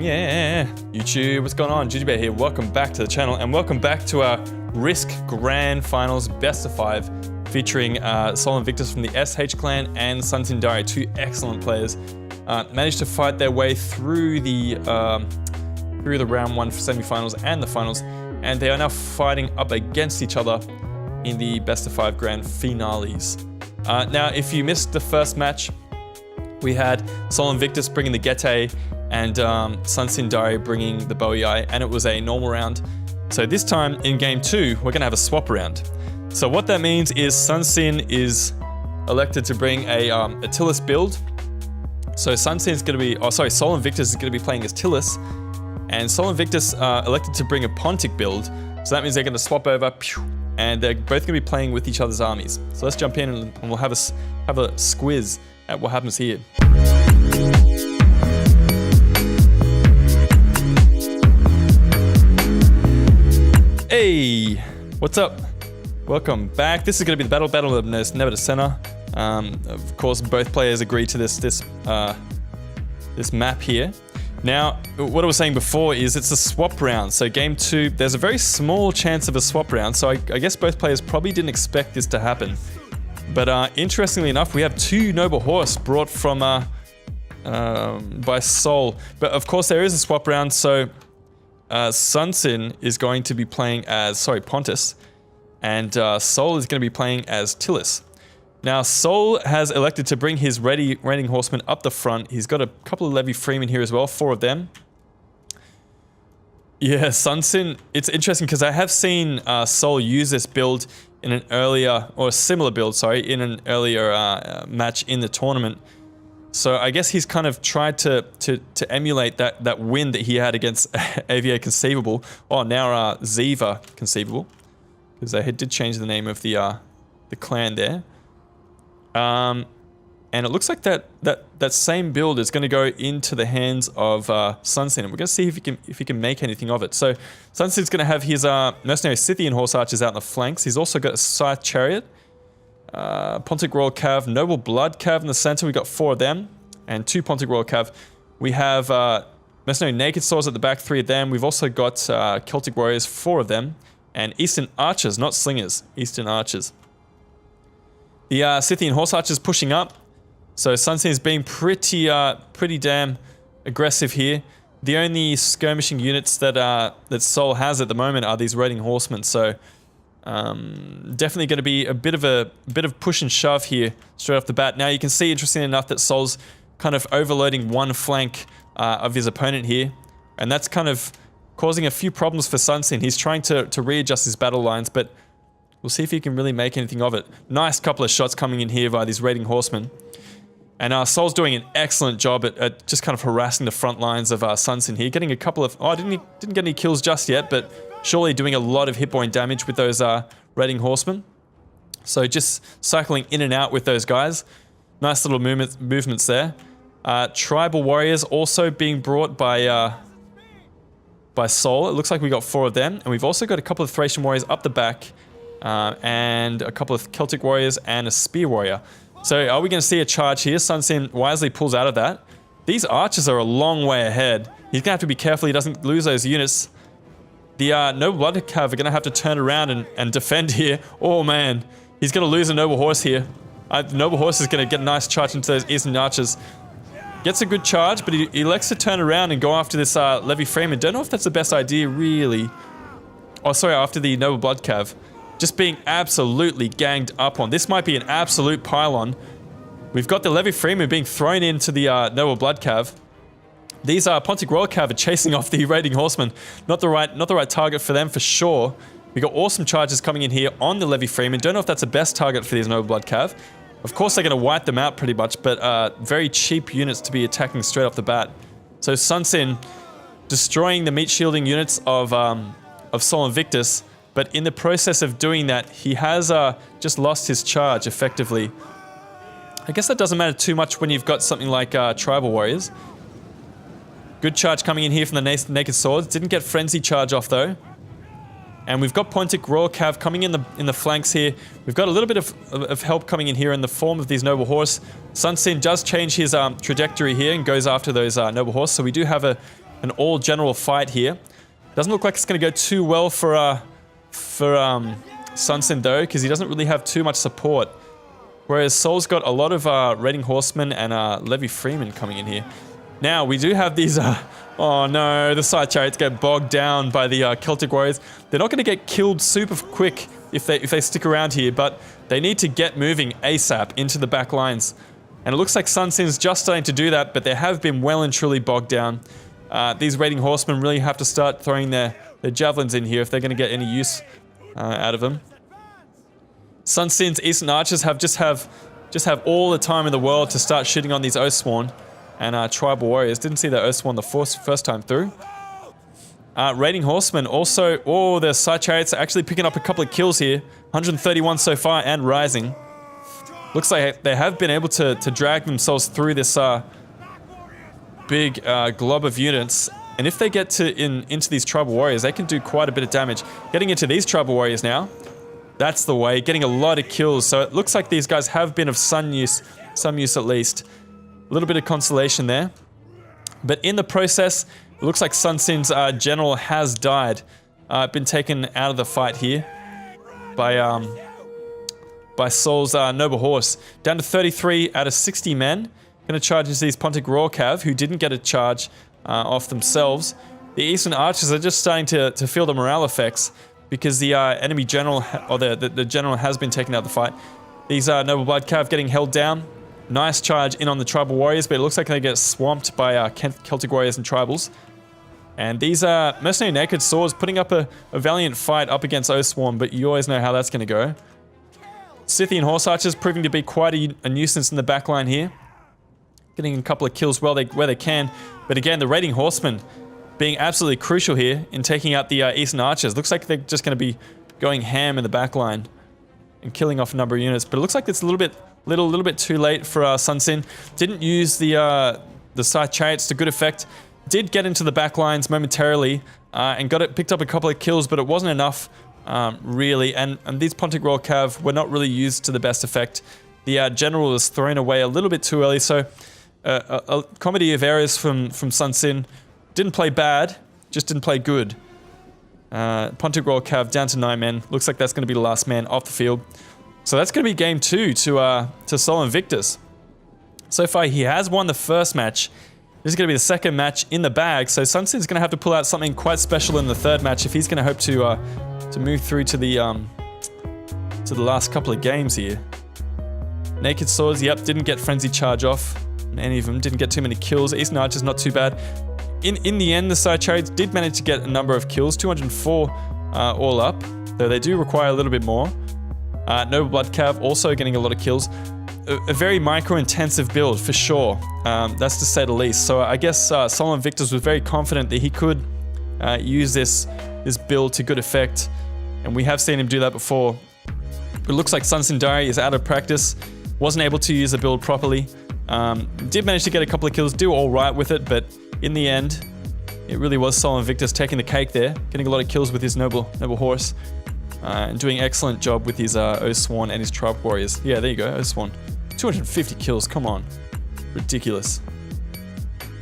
Yeah, YouTube, what's going on? Jujubear here. Welcome back to the channel and welcome back to our Risk Grand Finals Best of 5 featuring Sol Invictus from the SH clan and SunsinDiary, two excellent players. Managed to fight their way through the round 1 semi-finals and the finals, and they are now fighting up against each other in the Best of 5 Grand Finales. Now, if you missed the first match, we had Sol Invictus bringing the Gete and SunsinDiary bringing the Bowie Eye, and it was a normal round. So this time in game 2, we're gonna have a swap round. So what that means is Sunsin is elected to bring a TYLIS build. So Sunsin's gonna be, Sol Invictus is gonna be playing as TYLIS, and Sol Invictus elected to bring a PONTUS build. So that means they're gonna swap over, and they're both gonna be playing with each other's armies. So let's jump in and we'll have a squiz at what happens here. Hey, what's up? Welcome back. This is going to be the battle of Never to Center. Of course, both players agreed to this map here. Now, what I was saying before is it's a swap round. So game 2, there's a very small chance of a swap round. So I guess both players probably didn't expect this to happen. But interestingly enough, we have 2 noble horse brought from by Sol. But of course, there is a swap round. So Sunsin is going to be playing as, PONTUS, and Sol is going to be playing as TYLIS. Now, Sol has elected to bring his raiding horsemen up the front. He's got a couple of Levy Freemen here as well, 4 of them. Yeah, Sunsin, it's interesting because I have seen Sol use this build in an earlier, or a similar build, sorry, in an earlier match in the tournament. So I guess he's kind of tried to emulate that win that he had against AVA Conceivable. Oh, now Ziva Conceivable, because they did change the name of the clan there. And it looks like that same build is going to go into the hands of Sunsin, and we're going to see if he can make anything of it. So Sunsin's going to have his mercenary Scythian horse archers out in the flanks. He's also got a Scythe chariot. Pontic Royal Cav, Noble Blood Cav in the center, we got 4 of them, and 2 Pontic Royal Cav. We have Mercenary Naked Swords at the back, 3 of them. We've also got Celtic Warriors, 4 of them, and Eastern Archers, not Slingers, Eastern Archers. The Scythian Horse Archers pushing up, so Sunsin is being pretty damn aggressive here. The only skirmishing units that Sol has at the moment are these raiding horsemen, so definitely going to be a bit of push and shove here straight off the bat. Now you can see, interesting enough, that Sol's kind of overloading one flank of his opponent here, and that's kind of causing a few problems for Sunsin. He's trying to readjust his battle lines, but we'll see if he can really make anything of it. Nice couple of shots coming in here by these raiding horsemen, and Sol's doing an excellent job at just kind of harassing the front lines of Sunsin here, getting a couple of didn't get any kills just yet, but surely doing a lot of hit point damage with those raiding horsemen. So just cycling in and out with those guys. Nice little movements there. Tribal warriors also being brought by Sol. It looks like we got 4 of them, and we've also got a couple of Thracian warriors up the back, and a couple of Celtic warriors and a spear warrior. So are we going to see a charge here? Sunsin wisely pulls out of that. These archers are a long way ahead. He's going to have to be careful he doesn't lose those units. The Noble Blood Cav are going to have to turn around and defend here. Oh man, he's going to lose a Noble Horse here. The Noble Horse is going to get a nice charge into those Eastern Archers. Gets a good charge, but he elects to turn around and go after this Levy Freeman. Don't know if that's the best idea, really. Oh, sorry, after the Noble Blood Cav. Just being absolutely ganged up on. This might be an absolute pylon. We've got the Levy Freeman being thrown into the Noble Blood Cav. These Pontic Royal Cav are chasing off the raiding horsemen. Not the right target for them for sure. We got awesome charges coming in here on the Levy Freeman. Don't know if that's the best target for these Noble Blood Cav. Of course they're going to wipe them out pretty much, but very cheap units to be attacking straight off the bat. So Sunsin destroying the meat shielding units of Sol Invictus, but in the process of doing that, he has just lost his charge effectively. I guess that doesn't matter too much when you've got something like Tribal Warriors. Good charge coming in here from the Naked Swords. Didn't get Frenzy charge off though. And we've got Pontic Royal Cav coming in the flanks here. We've got a little bit of help coming in here in the form of these Noble Horse. Sunsin does change his trajectory here and goes after those Noble Horse. So we do have a an all-general fight here. Doesn't look like it's going to go too well for Sunsin though, because he doesn't really have too much support. Whereas Sol's got a lot of Raiding Horsemen and Levy Freeman coming in here. Now, we do have these... oh no, the side chariots get bogged down by the Celtic Warriors. They're not going to get killed super quick if they stick around here, but they need to get moving ASAP into the back lines. And it looks like Sunsin's just starting to do that, but they have been well and truly bogged down. These Raiding Horsemen really have to start throwing their javelins in here if they're going to get any use out of them. Sunsin's Eastern Archers just have all the time in the world to start shooting on these Oathsworn and Tribal Warriors. Didn't see the Oathsworn the first time through. Raiding Horsemen also... oh, their side chariots are actually picking up a couple of kills here. 131 so far and rising. Looks like they have been able to drag themselves through this big glob of units. And if they get into these Tribal Warriors, they can do quite a bit of damage. Getting into these Tribal Warriors now. That's the way. Getting a lot of kills. So it looks like these guys have been of some use at least. A little bit of consolation there. But in the process, it looks like Sunsin's general has died. Been taken out of the fight here by Sol's Noble Horse. Down to 33 out of 60 men. Going to charge into these Pontic Rawcav, who didn't get a charge off themselves. The Eastern Archers are just starting to feel the morale effects because the enemy general, or the general has been taken out of the fight. These Noble Blood Cav getting held down. Nice charge in on the Tribal Warriors, but it looks like they get swamped by Celtic Warriors and Tribals. And these Mercenary Naked Swords putting up a valiant fight up against Oathsworn, but you always know how that's going to go. Scythian Horse Archers proving to be quite a nuisance in the backline here. Getting a couple of kills where they can. But again, the Raiding Horsemen being absolutely crucial here in taking out the Eastern Archers. Looks like they're just going to be going ham in the backline and killing off a number of units. But it looks like it's a little bit too late for Sunsin. Didn't use the side chariots to good effect. Did get into the back lines momentarily and picked up a couple of kills, but it wasn't enough really. And these Pontic Royal Cav were not really used to the best effect. The general was thrown away a little bit too early, so a comedy of errors from Sunsin. Didn't play bad, just didn't play good. Pontic Royal Cav down to 9 men. Looks like that's going to be the last man off the field. So that's going to be game 2 to Sol Invictus. So far, he has won the first match. This is going to be the second match in the bag. So Sunsin's going to have to pull out something quite special in the third match if he's going to hope to move through to the last couple of games here. Naked Swords, yep, didn't get Frenzy Charge off. Any of them didn't get too many kills. Eastern Archer's not too bad. In the end, the side chariots did manage to get a number of kills, 204 all up, though they do require a little bit more. Noble Blood Cav also getting a lot of kills. A very micro-intensive build, for sure. That's to say the least. So I guess Sol Invictus was very confident that he could use this build to good effect, and we have seen him do that before. It looks like SunsinDiary is out of practice, wasn't able to use the build properly. Did manage to get a couple of kills, do all right with it, but in the end, it really was Sol Invictus taking the cake there, getting a lot of kills with his noble horse, and doing an excellent job with his Oathsworn and his Tribe Warriors. Yeah, there you go, Oathsworn. 250 kills, come on. Ridiculous.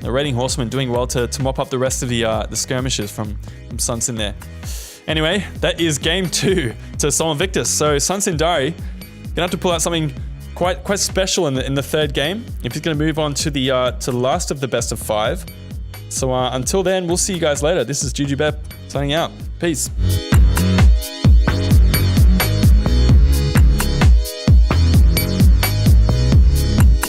The Raiding Horsemen doing well to mop up the rest of the skirmishes from Sunsin there. Anyway, that is game 2 to Sol Invictus. So SunsinDiary gonna have to pull out something quite special in the third game if he's gonna move on to the last of the best of 5. So until then, we'll see you guys later. This is Jujubear signing out. Peace.